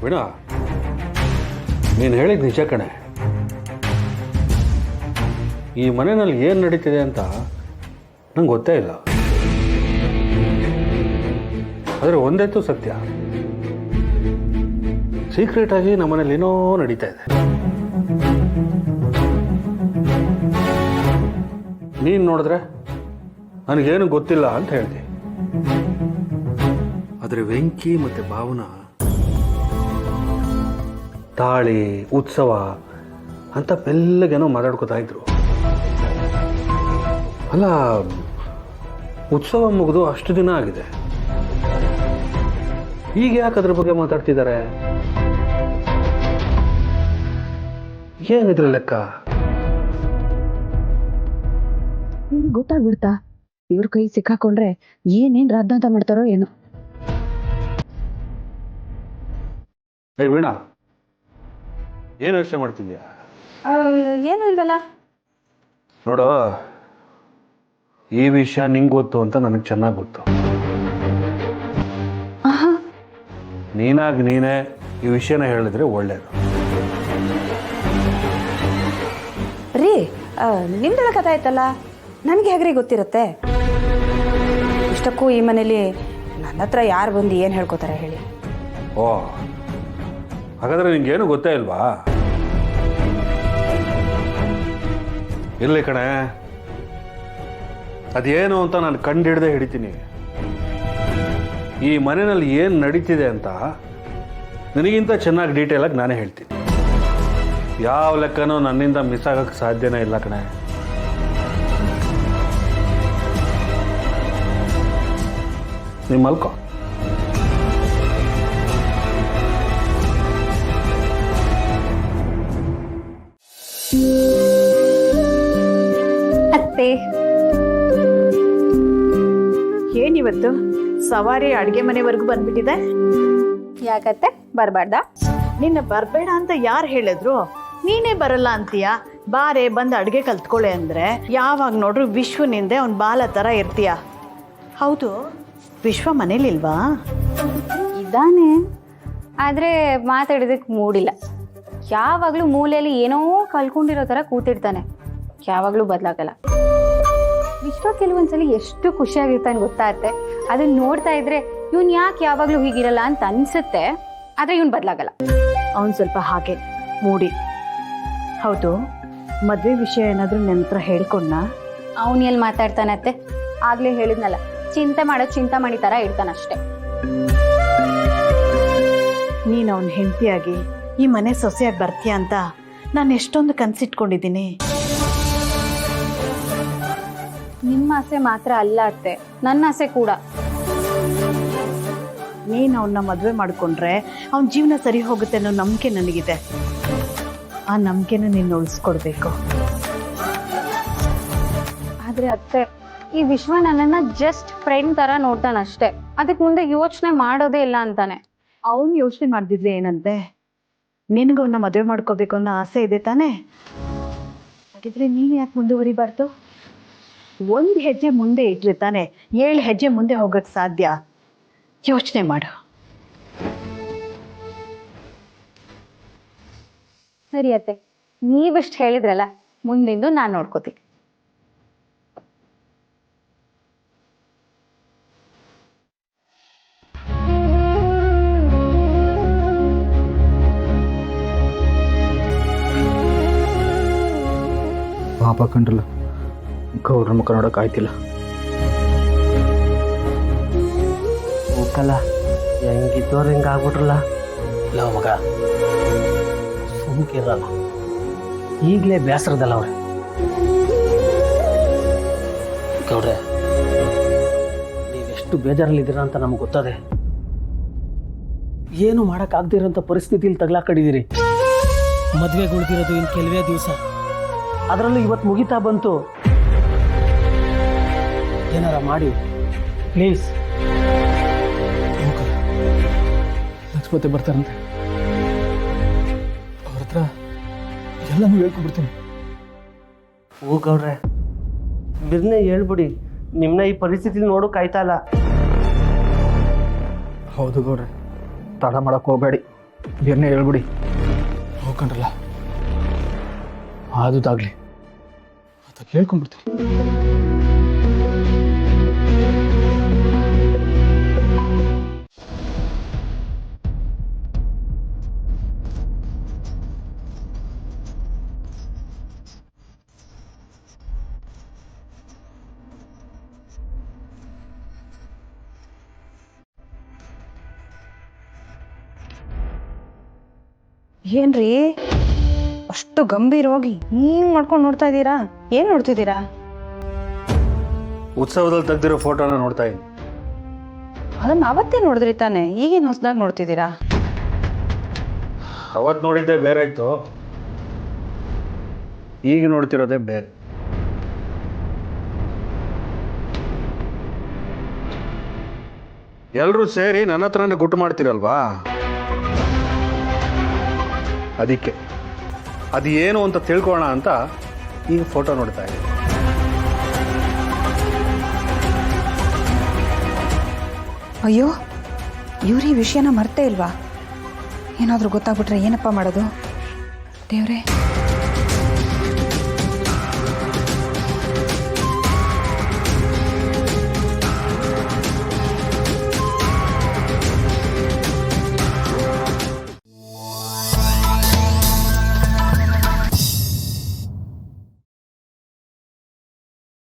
ವೀಣಾ, ನೀನು ಹೇಳಿದ ನಿಜ ಕಣೆ. ಈ ಮನೆಯಲ್ಲಿ ಏನು ನಡೀತಿದೆ ಅಂತ ನಂಗೆ ಗೊತ್ತೇ ಇಲ್ಲ. ಆದರೆ ಒಂದೇತು ಸತ್ಯ, ಸೀಕ್ರೆಟಾಗಿ ನಮ್ಮನೇಲಿ ಏನೋ ನಡೀತಾ ಇದೆ. ನೀನು ನೋಡಿದ್ರೆ ನನಗೇನು ಗೊತ್ತಿಲ್ಲ ಅಂತ ಹೇಳ್ದೆ. ಆದರೆ ವೆಂಕಿ ಮತ್ತು ಭಾವನಾ ತಾಳಿ ಉತ್ಸವ ಅಂತ ಬೆಲ್ಲಗೇನೋ ಮಾತಾಡ್ಕೋತಾ ಇದ್ರು. ಅಲ್ಲ, ಉತ್ಸವ ಮುಗಿದು ಅಷ್ಟು ದಿನ ಆಗಿದೆ, ಈಗ ಯಾಕೆ ಅದ್ರ ಬಗ್ಗೆ ಮಾತಾಡ್ತಿದ್ದಾರೆ? ಏನಿದ್ರ ಲೆಕ್ಕ? ಗೊತ್ತಾಗ್ಬಿಡ್ತಾ? ಇವ್ರ ಕೈ ಸಿಕ್ಕಾಕೊಂಡ್ರೆ ಏನೇನ್ ರಾದ್ಧಾಂತ ಮಾಡ್ತಾರೋ ಏನೋ. ವೀಣಾ, ಏನು ಯೋಚನೆ ಮಾಡ್ತಿದ್ಯಾ? ಏನು ಇಲ್ವಲ್ಲ. ನೋಡು, ಈ ವಿಷಯ ನಿಂಗೆ ಗೊತ್ತು ಅಂತ ನನಗೆ ಚೆನ್ನಾಗಿ ಗೊತ್ತು. ನೀನಾಗಿ ನೀನೇ ಈ ವಿಷಯನ ಹೇಳಿದ್ರೆ ಒಳ್ಳೇದು. ರೀ, ನಿಮ್ದೆಲ್ಲ ಕಥೆ ಆಯ್ತಲ್ಲ, ನನಗೆ ಹೇಗ್ರಿ ಗೊತ್ತಿರುತ್ತೆ? ಇಷ್ಟಕ್ಕೂ ಈ ಮನೇಲಿ ನನ್ನ ಹತ್ರ ಯಾರು ಬಂದು ಏನು ಹೇಳ್ಕೊತಾರೆ ಹೇಳಿ? ಓ, ಹಾಗಾದ್ರೆ ನಿಂಗೇನು ಗೊತ್ತೇ ಇಲ್ವಾ? ಇರ್ಲಿ ಕಣೆ, ಅದೇನು ಅಂತ ನಾನು ಕಂಡಿಡ್ದೆ ಹಿಡಿತೀನಿ. ಈ ಮನೆಯಲ್ಲಿ ಏನು ನಡೀತಿದೆ ಅಂತ ನನಗಿಂತ ಚೆನ್ನಾಗಿ ಡೀಟೇಲಾಗಿ ನಾನೇ ಹೇಳ್ತೀನಿ. ಯಾವ ಲೆಕ್ಕನೂ ನನ್ನಿಂದ ಮಿಸ್ ಆಗೋಕ್ಕೆ ಸಾಧ್ಯನೇ ಇಲ್ಲ ಕಣೆ. ನೀವು ಮಲ್ಕೋ. ಅತ್ತೆ, ಏನಿವತ್ತು ಸವಾರಿ ಅಡುಗೆ ಮನೆವರೆಗೂ ಬಂದ್ಬಿಟ್ಟಿದೆ? ಯಾಕತ್ತೆ ಬರಬಾರ್ದಾ? ನಿನ್ನ ಬರಬೇಡ ಅಂತ ಯಾರು ಹೇಳಿದ್ರು? ನೀನೇ ಬರಲ್ಲ ಅಂತೀಯ. ಬಾರೆ ಬಂದು ಅಡುಗೆ ಕಲ್ತ್ಕೊಳ್ಳೆ ಅಂದರೆ ಯಾವಾಗ ನೋಡ್ರು ವಿಶ್ವನಿಂದೆ ಅವ್ನು ಬಾಲ ಥರ ಇರ್ತೀಯ. ಹೌದು, ವಿಶ್ವ ಮನೇಲಿಲ್ವಾ? ಇದ್ದಾನೆ, ಆದರೆ ಮಾತಾಡೋದಕ್ಕೆ ಮೂಡಿಲ್ಲ. ಯಾವಾಗಲೂ ಮೂಲೆಯಲ್ಲಿ ಏನೋ ಕಲ್ಕೊಂಡಿರೋ ಥರ ಕೂತಿರ್ತಾನೆ, ಯಾವಾಗಲೂ ಬದಲಾಗಲ್ಲ. ವಿಶ್ವ ಕೆಲವೊಂದ್ಸಲಿ ಎಷ್ಟು ಖುಷಿಯಾಗಿರ್ತಾನೆ ಗೊತ್ತಾಗುತ್ತೆ. ಅದನ್ನ ನೋಡ್ತಾ ಇದ್ರೆ ಇವನ್ ಯಾಕೆ ಯಾವಾಗಲೂ ಹೀಗಿರಲ್ಲ ಅಂತ ಅನ್ಸುತ್ತೆ, ಆದರೆ ಇವನ್ ಬದಲಾಗಲ್ಲ. ಅವನು ಸ್ವಲ್ಪ ಹಾಗೆ ಮೂಡಿ. ಹೌದು, ಮದುವೆ ವಿಷಯ ಏನಾದರೂ ನನ್ನ ಹತ್ರ ಹೇಳ್ಕೊಂಡ? ಅವನು ಎಲ್ಲಿ ಮಾತಾಡ್ತಾನೆ ಅತ್ತೆ? ಆಗ್ಲೇ ಹೇಳಿದ್ನಲ್ಲ, ಚಿಂತಾಮಣಿ ಥರ ಇರ್ತಾನಷ್ಟೆ. ನೀನು ಅವನ ಹೆಂಡತಿಯಾಗಿ ಈ ಮನೆ ಸೊಸೆಯಾಗಿ ಬರ್ತೀಯ ಅಂತ ನಾನು ಎಷ್ಟೊಂದು ಕನಸಿಟ್ಕೊಂಡಿದ್ದೀನಿ. ನಿಮ್ಮ ಆಸೆ ಮಾತ್ರ ಅಲ್ಲ ಅತ್ತೆ, ನನ್ನ ಆಸೆ ಕೂಡ. ನೀನು ಅವನ್ನ ಮದುವೆ ಮಾಡಿಕೊಂಡ್ರೆ ಅವನ ಜೀವನ ಸರಿ ಹೋಗುತ್ತೆ ಅನ್ನೋ ನಂಬಿಕೆ ನನಗಿದೆ. ಆ ನಂಬಿಕೆನ ನೀನು ಉಳಿಸ್ಕೊಡ್ಬೇಕು. ಆದ್ರೆ ಅತ್ತೆ, ಈ ವಿಶ್ವ ನನ್ನನ್ನ ಜಸ್ಟ್ ಫ್ರೆಂಡ್ ತರ ನೋಡ್ತಾನಷ್ಟೇ, ಅದಕ್ಕೆ ಮುಂದೆ ಯೋಚನೆ ಮಾಡೋದೇ ಇಲ್ಲ ಅಂತಾನೆ. ಅವನು ಯೋಚನೆ ಮಾಡ್ದಿದ್ರೆ ಏನಂತೆ? ನಿನಗೂ ಅವನ್ನ ಮದುವೆ ಮಾಡ್ಕೋಬೇಕು ಅನ್ನೋ ಆಸೆ ಇದೆ ತಾನೇ? ಹಾಗಿದ್ರೆ ನೀನು ಯಾಕೆ ಮುಂದುವರಿಬಾರ್ದು? ಒಂದು ಹೆಜ್ಜೆ ಮುಂದೆ ಇಟ್ರೆ ತಾನೆ 7 ಹೆಜ್ಜೆ ಮುಂದೆ ಹೋಗಕ್ಕೆ ಸಾಧ್ಯ. ಯೋಚನೆ ಮಾಡು. ಸರಿ ಅತ್ತೆ, ನೀವಿಷ್ಟು ಹೇಳಿದ್ರಲ್ಲ, ಮುಂದಿಂದು ನಾನು ನೋಡ್ಕೋತೀನಿ. ಪಾಪ ಕಂಡ್ರಲ್ಲ, ಗೌಡ್ರ ಮುಖ ನೋಡೋಕೆ ಆಯ್ತಿಲ್ಲ. ಹೋಗಲ್ಲ, ಹೆಂಗಿದ್ದವ್ರು ಹಿಂಗೆ ಆಗ್ಬಿಟ್ರಲ್ಲ. ಇಲ್ಲ ಮಗ, ಸುಮ್ಕಿರಲ್ಲ, ಈಗಲೇ ಬೇಸರದಲ್ಲ ಅವ್ರೆ. ಗೌಡ್ರೆ, ನೀವೆಷ್ಟು ಬೇಜಾರಲ್ಲಿದ್ದೀರ ಅಂತ ನಮಗೆ ಗೊತ್ತದೆ. ಏನು ಮಾಡೋಕ್ಕಾಗ್ದಿರೋಂಥ ಪರಿಸ್ಥಿತಿಲಿ ತಗ್ಲಾಕಡಿದ್ದೀರಿ. ಮದುವೆಗೆ ಉಳಿದಿರೋದು ಇನ್ನು ಕೆಲವೇ ದಿವಸ, ಅದರಲ್ಲೂ ಇವತ್ತು ಮುಗಿತಾ ಬಂತು. ಏನಾರ ಮಾಡಿ ಪ್ಲೀಸ್. ಲಕ್ಷ್ಮತೆ ಬರ್ತಾರಂತೆ, ಅವ್ರ ಹತ್ರ ಎಲ್ಲನೂ ಹೇಳ್ಕೊಂಡ್ಬಿಡ್ತೀನಿ. ಹೂ ಗೌಡ್ರೆ, ಬಿರ್ನೆ ಹೇಳ್ಬಿಡಿ, ನಿಮ್ಮನ್ನ ಈ ಪರಿಸ್ಥಿತಿಲಿ ನೋಡೋಕೆ ಆಯ್ತಾ ಇಲ್ಲ. ಹೌದು ಗೌಡ್ರೆ, ತಡ ಮಾಡಕ್ಕೆ ಹೋಗಬೇಡಿ. ಬೇರೆನೇ ಹೇಳ್ಬಿಡಿ ಹೋಗ್ಕೊಂಡ್ರಲ್ಲ ಆದುದಾಗ್ಲಿ ಅಂತ ಕೇಳ್ಕೊಂಡ್ಬಿಡ್ತೀನಿ. ಏನ್ರಿ ಅಷ್ಟು ಗಂಭೀರವಾಗಿ ಹಿಂಗ್ ಮಾಡ್ಕೊಂಡು ನೋಡ್ತಾ ಇದ್ದೀರಾ? ಏನ್ ನೋಡ್ತಿದ್ದೀರಾ? ಉತ್ಸವದಲ್ಲಿ ತೆಗ್ದಿರೋ ಫೋಟೋನ ನೋಡ್ತಾ ಇದ್ದೀನಿ. ಅದನ್ನ ಅವತ್ತೇ ನೋಡಿದ್ರಿ ತಾನೆ, ಈಗೇನು ಹೊಸದಾಗಿ ನೋಡ್ತಿದ್ದೀರಾ? ಅವತ್ತು ನೋಡಿದ್ದೆ ಬೇರೆ ಇತ್ತು, ಈಗ ನೋಡ್ತಿರೋದೇ ಬೇರೆ. ಎಲ್ಲರೂ ಸೇರಿ ನನ್ನ ಹತ್ರನೇ ಗುಟ್ಟು ಮಾಡ್ತೀರಲ್ವಾ, ಅದಕ್ಕೆ ಅದು ಏನು ಅಂತ ತಿಳ್ಕೊಳ್ಳೋಣ ಅಂತ ಈ ಫೋಟೋ ನೋಡ್ತಾ ಇದ್ದೀನಿ. ಅಯ್ಯೋ, ಇವ್ರು ಈ ವಿಷಯನ ಮರ್ತೇ ಇಲ್ವಾ? ಏನಾದರೂ ಗೊತ್ತಾಗ್ಬಿಟ್ರೆ ಏನಪ್ಪ ಮಾಡೋದು? ದೇವ್ರೆ.